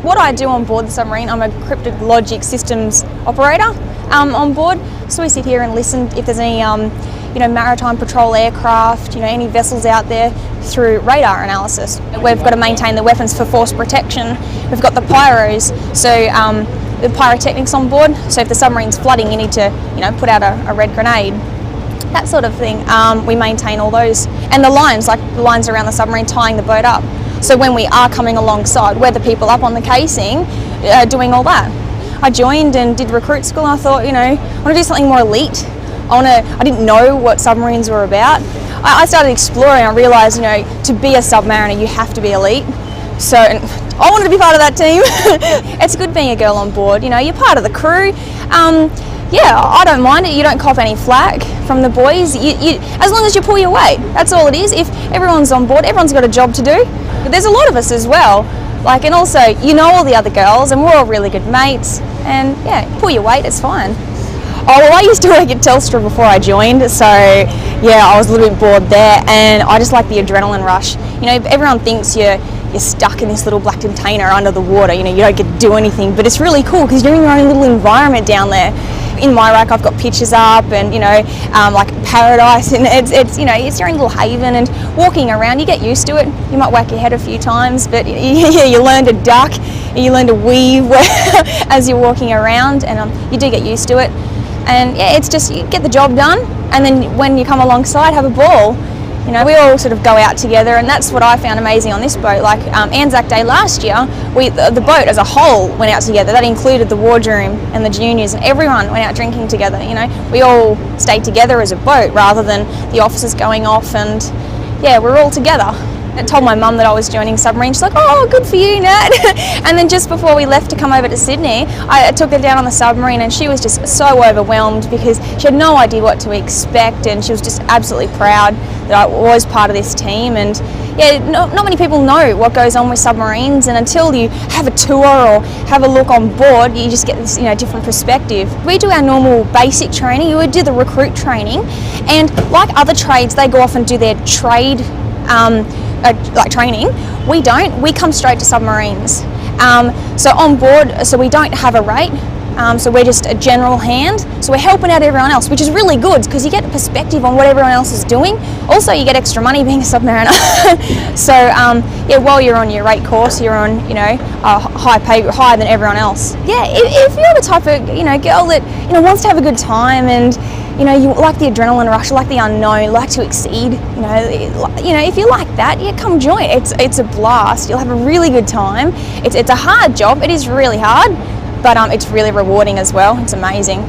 What I do on board the submarine, I'm a Cryptologic systems operator on board. So we sit here and listen if there's any maritime patrol aircraft, any vessels out there through radar analysis. We've got to maintain the weapons for force protection. We've got the pyros, so the pyrotechnics on board. So if the submarine's flooding, you need to, put out a red grenade. That sort of thing. We maintain all those. And the lines, like the lines around the submarine tying the boat up. So when we are coming alongside, we're the people up on the casing doing all that. I joined and did recruit school, and I thought, I want to do something more elite. I didn't know what submarines were about. I started exploring. I realised, to be a submariner, you have to be elite. So I wanted to be part of that team. It's good being a girl on board. You're part of the crew. I don't mind it. You don't cop any flack from the boys. As long as you pull your weight, that's all it is. If everyone's on board, everyone's got a job to do. But there's a lot of us as well. And also, all the other girls, and we're all really good mates. And pull your weight, it's fine. Oh, well, I used to work at Telstra before I joined, so I was a little bit bored there, and I just like the adrenaline rush. Everyone thinks you're stuck in this little black container under the water, you don't get to do anything, but it's really cool because you're in your own little environment down there. In my rack, I've got pictures up, and like paradise, and it's your own little haven. And walking around, you get used to it. You might whack your head a few times, but you learn to duck, you learn to weave as you're walking around, and you do get used to it. And it's just, you get the job done, and then when you come alongside, have a ball. We all sort of go out together, and that's what I found amazing on this boat. Like Anzac Day last year, the boat as a whole went out together. That included the wardroom and the juniors, and everyone went out drinking together. We all stayed together as a boat rather than the officers going off, and we're all together. I told my mum that I was joining submarine. She's like, oh, good for you, Nat. And then just before we left to come over to Sydney, I took her down on the submarine, and she was just so overwhelmed because she had no idea what to expect, and she was just absolutely proud that I was part of this team. And not many people know what goes on with submarines, and until you have a tour or have a look on board, you just get this different perspective. We do our normal basic training. You would do the recruit training, and like other trades, they go off and do their trade training. We don't. We come straight to submarines. So on board, so we don't have a rate. So we're just a general hand. So we're helping out everyone else, which is really good because you get a perspective on what everyone else is doing. Also, you get extra money being a submariner. So while you're on your rate course, you're on a high pay, higher than everyone else. If you're the type of girl that wants to have a good time, and you like the adrenaline rush, you like the unknown, like to exceed, if you like that, come join. It's a blast. You'll have a really good time. It's a hard job. It is really hard, but it's really rewarding as well. It's amazing.